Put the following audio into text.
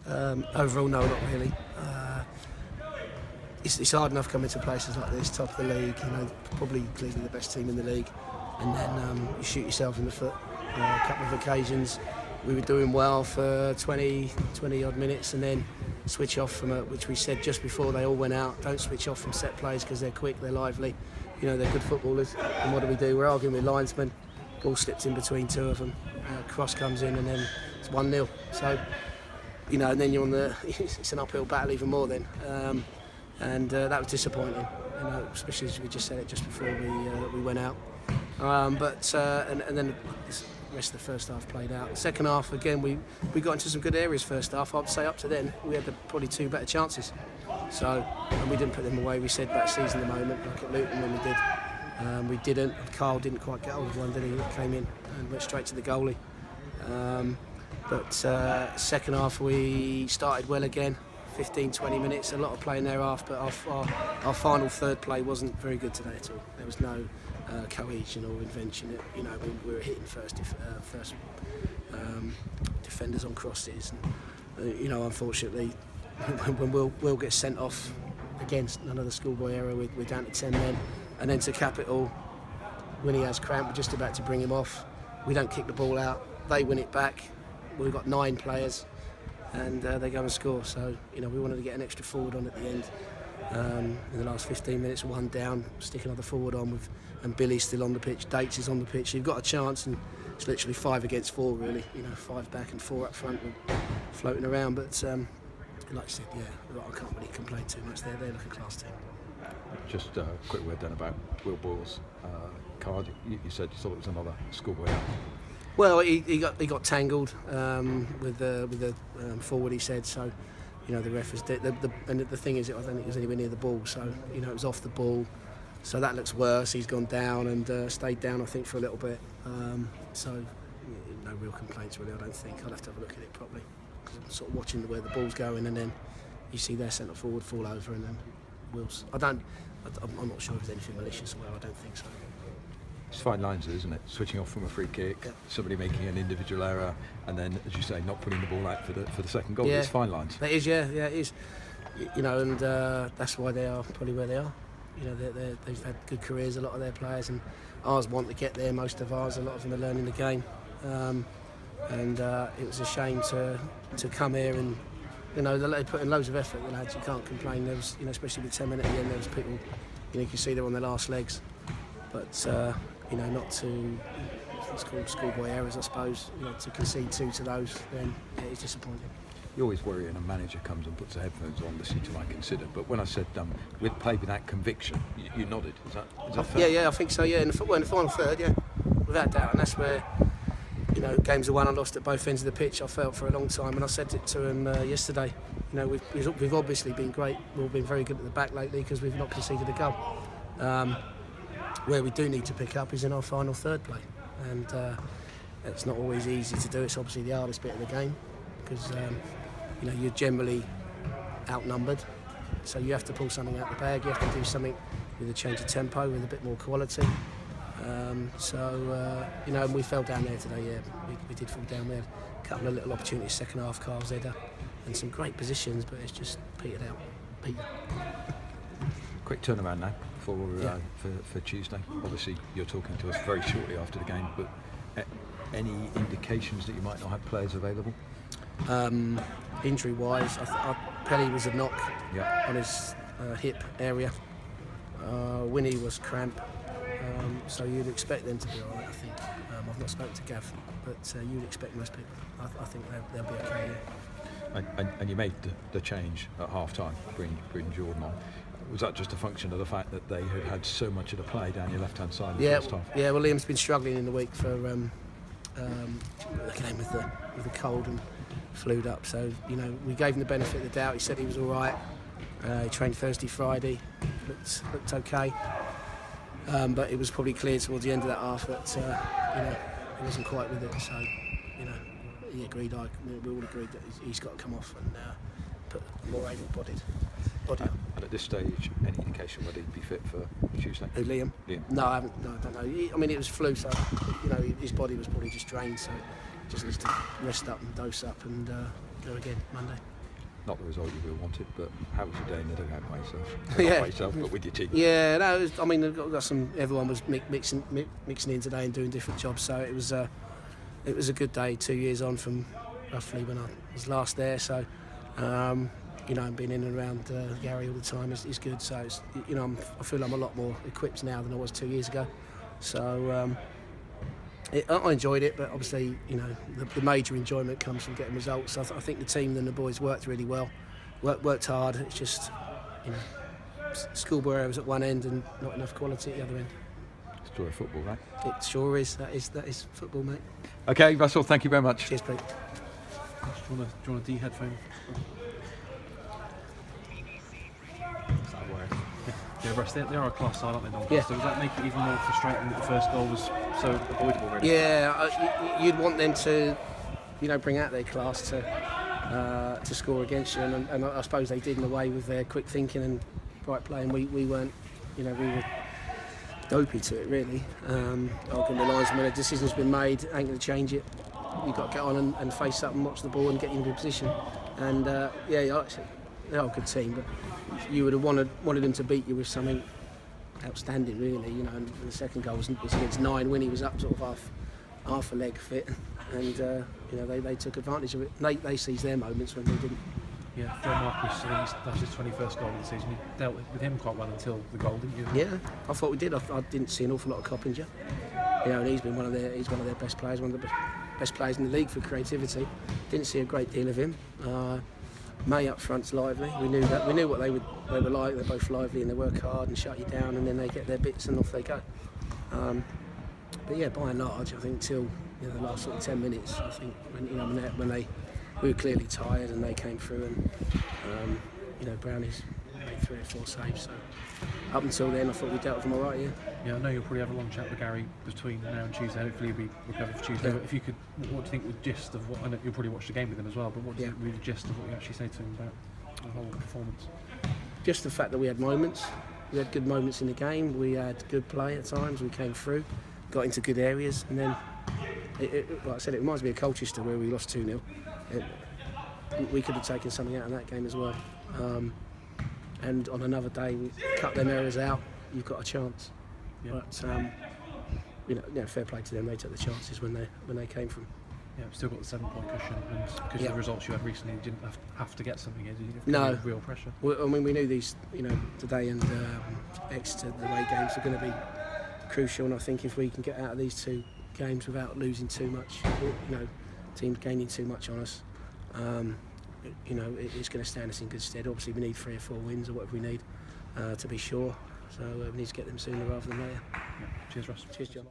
Overall, no, not really. It's hard enough coming to places like this, top of the league, probably clearly the best team in the league, and then you shoot yourself in the foot. A couple of occasions we were doing well for 20 odd minutes and then switch off from it, which we said just before they all went out, don't switch off from set plays because they're quick, they're lively, they're good footballers. And what do? We're arguing with linesmen, ball slips in between two of them, cross comes in and then it's 1-0. So, and then you're on it's an uphill battle even more then. And that was disappointing, especially as we just said it just before we went out. And then the rest of the first half played out. Second half, again, we got into some good areas first half. I'd say up to then, we had probably two better chances. So, and we didn't put them away. We said back season the moment, like at Luton when we did. We didn't. Carl didn't quite get hold of one, did he? He came in and went straight to the goalie. But second half, we started well again. 15-20 minutes, a lot of play in their half, but our final third play wasn't very good today at all. There was no cohesion or invention. We were hitting first defenders on crosses, and unfortunately, when Will gets sent off against another schoolboy error, we're down to 10 men, and then to cap it all, when he has cramp, we're just about to bring him off. We don't kick the ball out. They win it back. We've got 9 players. And they go and score. So, we wanted to get an extra forward on at the end. In the last 15 minutes, 1 down, stick another forward on and Billy's still on the pitch, Dates is on the pitch. You've got a chance, and it's literally 5 against 4, really. 5 back and 4 up front, floating around. But like I said, I can't really complain too much. They're like a class team. Just a quick word then about Will Boyle's card. You said you thought it was another schoolboy out. Well, he got tangled with the forward. He said so. The ref was and the thing is, I don't think he was anywhere near the ball. So it was off the ball. So that looks worse. He's gone down and stayed down, I think, for a little bit. So no real complaints really. I don't think. I'll have to have a look at it properly. Because I'm sort of watching where the ball's going, and then you see their centre forward fall over, and then Will's. I'm not sure if there's anything malicious. Well, I don't think so. It's fine lines, isn't it? Switching off from a free kick, somebody making an individual error, and then, as you say, not putting the ball out for the second goal. Yeah. It's fine lines. It is, yeah, it is. And that's why they are probably where they are. They've had good careers, a lot of their players, and ours want to get there. Most of ours, a lot of them are learning the game, and it was a shame to come here and. They put in loads of effort. The lads, you can't complain. There was, especially with 10 minutes at the end, there was people. You can see they're on their last legs, but. Not to, it's called schoolboy errors, I suppose, to concede 2 to those, then it's disappointing. You always worry when a manager comes and puts the headphones on, listening to I consider. But when I said we'd play with that conviction, you nodded. Is that fair? Yeah, I think so. Yeah, in the final third, yeah, without doubt, and that's where games are won and lost at both ends of the pitch. I felt for a long time, and I said it to him yesterday. We've obviously been great. We've been very good at the back lately because we've not conceded a goal. Where we do need to pick up is in our final third play, and it's not always easy to do. It's obviously the hardest bit of the game because you're generally outnumbered, so you have to pull something out the bag. You have to do something with a change of tempo, with a bit more quality. And we fell down there today. Yeah, we did fall down. We had a couple of little opportunities second half, Carl's header, and some great positions, but it's just petered out. Quick turnaround now for Tuesday. Obviously, you're talking to us very shortly after the game, but any indications that you might not have players available? Injury-wise, Pelly was a knock on his hip area. Winnie was cramp, so you'd expect them to be all right, I think. I've not spoken to Gav, but you'd expect most people. I think they'll be okay, yeah. And you made the change at half-time, bring Jordan on. Was that just a function of the fact that they had so much of the play down your left-hand side in the first half? Yeah, well, Liam's been struggling in the week for again with the cold and flued up. So we gave him the benefit of the doubt. He said he was all right. He trained Thursday, Friday, looked okay. But it was probably clear towards the end of that half that he wasn't quite with it. So he agreed. We all agreed that he's got to come off and put more able-bodied body on. And at this stage, any indication whether he'd be fit for Tuesday? Liam? No, I haven't. No, I don't know. It was flu, so his body was probably just drained. So he just needs to rest up and dose up and go again Monday. not the result you would have wanted, but how was your day in the dugout by yourself? Yeah. Not by yourself, but with your team. Yeah, no, I mean, I've got some. Everyone was mixing in today and doing different jobs, so it was a good day. 2 years on from roughly when I was last there, so you know, being in and around Gary all the time is good. So it's, you know, I feel I'm a lot more equipped now than I was 2 years ago. So I enjoyed it, but obviously, you know, the major enjoyment comes from getting results. I think the team and the boys worked really well, worked hard. It's just, you know, schoolboy errors at one end and not enough quality at the other end. It's joy of football, right? It sure is. That is football, mate. Okay, Russell, thank you very much. Cheers, Pete. Do you want a D headphone? Yeah, Russ, they are a class side, aren't they, Doncaster? Does that make it even more frustrating that the first goal was so avoidable, really? Yeah, you'd want them to, you know, bring out their class to score against you, and I suppose they did in a way with their quick thinking and bright play, and we weren't, you know, we were dopey to it, really. Along the lines, when a decision's been made, ain't going to change it. You've got to get on and face up and watch the ball and get into a position. And yeah, they're a good team, but you would have wanted them to beat you with something outstanding, really. You know, and the second goal was against 9 when he was up sort of half a leg fit, and you know, they took advantage of it. They seized their moments when they didn't. Yeah, Phil Marcus, that's his 21st goal of the season. You dealt with him quite well until the goal, didn't you? Yeah, I thought we did. I didn't see an awful lot of Coppinger. You know, and he's one of their best players, one of the best players in the league for creativity. Didn't see a great deal of him. May up front's lively. We knew that. We knew what they were like. They're both lively and they work hard and shut you down, and then they get their bits and off they go. But yeah, by and large, I think till, you know, the last sort of 10 minutes, I think when we were clearly tired and they came through, and you know, Brownie's made 3 or 4 saves. So up until then, I thought we dealt with them all right. Yeah, I know you'll probably have a long chat with Gary between now and Tuesday. Hopefully, you'll be recovered for Tuesday. Yeah. But if you could, what do you think the gist of what? I know you'll probably watch the game with him as well. But what do you think the gist of what you actually say to him about the whole performance? Just the fact that we had moments. We had good moments in the game. We had good play at times. We came through, got into good areas, and then, like I said, it reminds me of Colchester where we lost 2-0. We could have taken something out of that game as well. And on another day, we cut them errors out. You've got a chance. Yeah. But you know, fair play to them. They took the chances when they came from. Yeah, we've still got the 7-point cushion, and because of the results you had recently, you didn't have to get something in. You didn't have real pressure. Well, I mean, we knew these, you know, today and Exeter, the away games are going to be crucial, and I think if we can get out of these 2 games without losing too much, you know, teams gaining too much on us, you know, it's going to stand us in good stead. Obviously, we need 3 or 4 wins or whatever we need to be sure. So we need to get them sooner rather than later. Yeah. Cheers, Russ. Cheers, John.